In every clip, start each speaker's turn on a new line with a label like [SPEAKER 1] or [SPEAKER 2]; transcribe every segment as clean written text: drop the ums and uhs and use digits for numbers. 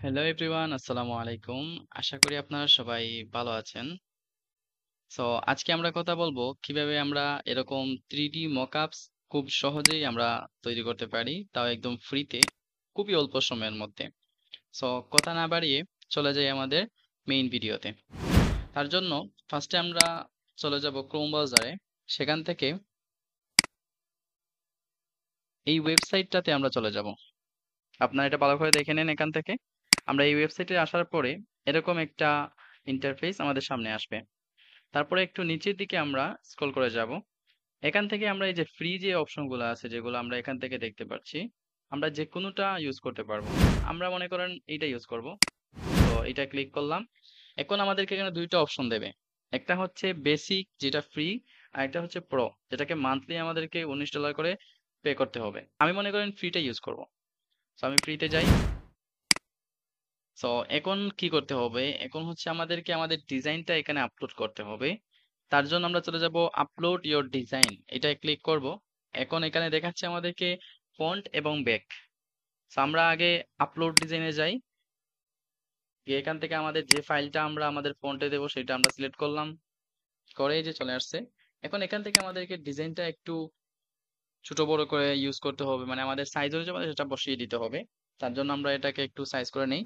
[SPEAKER 1] Hello everyone, আসসালামু আলাইকুম। আশা করি আপনারা সবাই ভালো আছেন। সো আজকে আমরা কথা বলবো কিভাবে আমরা এরকম 3D মকআপস খুব সহজেই আমরা তৈরি করতে পারি, তাও একদম ফ্রিতে, খুবই অল্প সময়ের মধ্যে। সো কথা না বাড়িয়ে চলে যাই আমাদের মেইন ভিডিওতে। তার জন্য ফার্স্টে আমরা চলে যাব ক্রোম ব্রাউজারে। সেখান থেকে এই ওয়েবসাইটটাতে আমরা চলে যাব। আপনারা এটা ভালো করে দেখে নেন। এখান থেকে আমরা এই ওয়েবসাইটে আসার পরে এরকম একটা ইন্টারফেস আমাদের সামনে আসবে। তারপরে একটু নিচের দিকে আমরা স্ক্রল করে যাব। এখান থেকে আমরা এই যে ফ্রি যে অপশনগুলো আছে, যেগুলো আমরা এখান থেকে দেখতে পাচ্ছি, আমরা যে কোনোটা ইউজ করতে পারবো। আমরা মনে করেন এইটা ইউজ করব। তো এটা ক্লিক করলাম। এখন আমাদেরকে এখানে দুইটা অপশন দেবে। একটা হচ্ছে বেসিক, যেটা ফ্রি, আর একটা হচ্ছে প্রো, যেটাকে মান্থলি আমাদেরকে $19 করে পে করতে হবে। আমি মনে করেন ফ্রিটা ইউজ করব। তো আমি ফ্রিতে যাই। সো এখন কি করতে হবে? এখন হচ্ছে আমাদেরকে আমাদের ডিজাইনটা এখানে আপলোড করতে হবে। তার জন্য আমরা চলে যাব আপলোড ইওর ডিজাইন, এটায় ক্লিক করব। এখন এখানে দেখাচ্ছে আমাদেরকে ফন্ট এবং ব্যাক। সো আমরা আগে আপলোড ডিজাইনে যাই। গিয়ে এখান থেকে আমাদের যে ফাইলটা আমরা আমাদের ফন্টে দেবো সেটা আমরা সিলেক্ট করলাম। করে এই যে চলে আসছে। এখন এখান থেকে আমাদেরকে ডিজাইনটা একটু ছোট বড় করে ইউজ করতে হবে, মানে আমাদের সাইজ অনুযায়ী আমাদের সেটা বসিয়ে দিতে হবে। তার জন্য আমরা এটাকে একটু সাইজ করে নেই।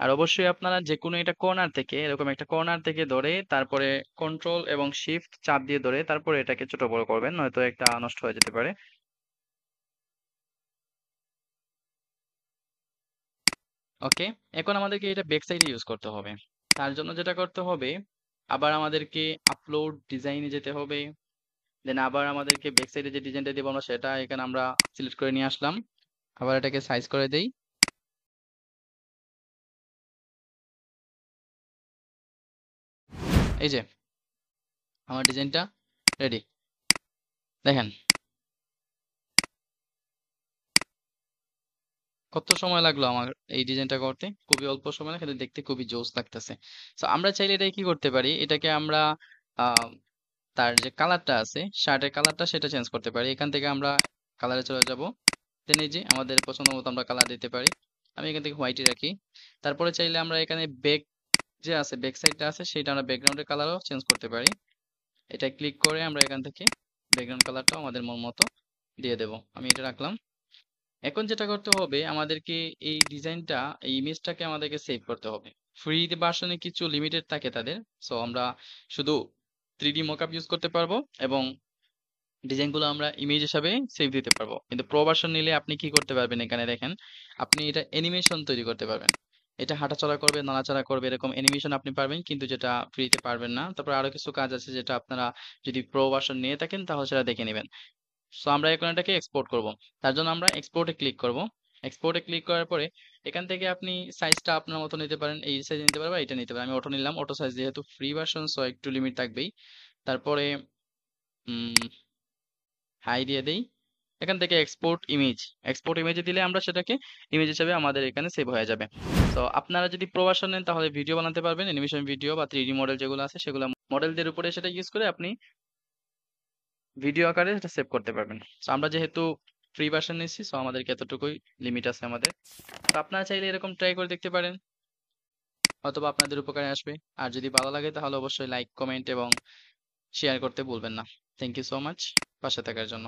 [SPEAKER 1] আর অবশ্যই আপনারা যেকোনো একটা কর্নার থেকে, এরকম একটা কর্নার থেকে ধরে, তারপরে কন্ট্রোল এবং শিফট চাপ দিয়ে ধরে তারপরে এটাকে ছোট বড় করবেন, নয়তো একটা নষ্ট হয়ে যেতে পারে। ওকে। এখন আমাদেরকে এটা ব্যাক সাইডে ইউজ করতে হবে। তার জন্য যেটা করতে হবে, আবার আমাদেরকে আপলোড ডিজাইনে যেতে হবে। দেন আবার আমাদেরকে ব্যাক সাইডে যে ডিজাইনটা দেবো আমরা সেটা এখানে আমরা সিলেক্ট করে নিয়ে আসলাম। আবার এটাকে সাইজ করে দেই। এই যে আমার ডিজাইনটা রেডি, দেখেন কত সময় লাগলো আমার এই ডিজাইনটা করতে। খুবই অল্প সময়, না কিন্তু দেখতে খুবই জোস লাগতেছে। তো আমরা চাইলে এটা কি করতে পারি, এটাকে আমরা আহ, তার যে কালারটা আছে, শার্টের কালারটা, সেটা চেঞ্জ করতে পারি। এখান থেকে আমরা কালারে চলে যাব। দেন এই যে আমাদের পছন্দ মতো আমরা কালার দিতে পারি। আমি এখান থেকে হোয়াইটই রাখি। তারপরে চাইলে আমরা এখানে ব্যাক যে আছে, ব্যাক সাইডটা আছে, সেটা আমরা ব্যাকগ্রাউন্ডের কালারও চেঞ্জ করতে পারি। এটা ক্লিক করে আমরা এখান থেকে ব্যাকগ্রাউন্ড কালারটাও আমাদের মন মতো দিয়ে দেব। আমি এটা রাখলাম। এখন যেটা করতে হবে আমাদেরকে, এই ডিজাইনটা, এই ইমেজটাকে আমাদেরকে সেভ করতে হবে। ফ্রি ভার্সনে কিছু লিমিটেড থাকে তাদের। সো আমরা শুধু 3D মকআপ ইউজ করতে পারবো এবং ডিজাইনগুলো আমরা ইমেজ হিসাবে সেভ দিতে পারবো। কিন্তু প্রো ভার্সন নিলে আপনি কি করতে পারবেন, এখানে দেখেন, আপনি এটা অ্যানিমেশন তৈরি করতে পারবেন। এটা হাঁটাচলা করবে, নাড়াচাড়া করবে, এরকম অ্যানিমেশন আপনি পারবেন, কিন্তু যেটা ফ্রিতে পারবেন না। তারপর আরো কিছু কাজ আছে যেটা আপনারা যদি প্রো ভার্সন নিয়ে থাকেন তাহলে সেটা দেখে নেবেন। সো আমরা এখন এটাকে এক্সপোর্ট করব। তার জন্য আমরা এক্সপোর্টে ক্লিক করব। এক্সপোর্টে ক্লিক করার পরে এখান থেকে আপনি সাইজটা আপনার মতো নিতে পারেন, এই সাইজ নিতে পারবেন, এটা নিতে পারেন। আমি অটো নিলাম, অটো সাইজ যেহেতু ফ্রি ভার্সন সো একটু লিমিট থাকবেই। তারপরে হাই দিয়ে দেই। এখান থেকে এক্সপোর্ট ইমেজ, এক্সপোর্ট ইমেজে দিলে আমরা সেটাকে ইমেজ হিসেবে আমাদের এখানে সেভ হয়ে যাবে। তো আপনারা যদি প্রো ভার্সন নেন তাহলে ভিডিও বানাতে পারবেন, অ্যানিমেশন ভিডিও বা 3D মডেল যেগুলো আছে সেগুলো মডেলদের উপরে সেটা ইউজ করে আপনি ভিডিও আকারে সেটা সেভ করতে পারবেন। তো আমরা যেহেতু ফ্রি ভার্সন নিচ্ছি সো আমাদেরকে এতটুকুই লিমিট আছে আমাদের। তো আপনারা চাইলে এরকম ট্রাই করে দেখতে পারেন, অথবা আপনাদের উপকারে আসবে। আর যদি ভালো লাগে তাহলে অবশ্যই লাইক, কমেন্ট এবং শেয়ার করতে ভুলবেন না। থ্যাংক ইউ সো মাচ পাশে থাকার জন্য।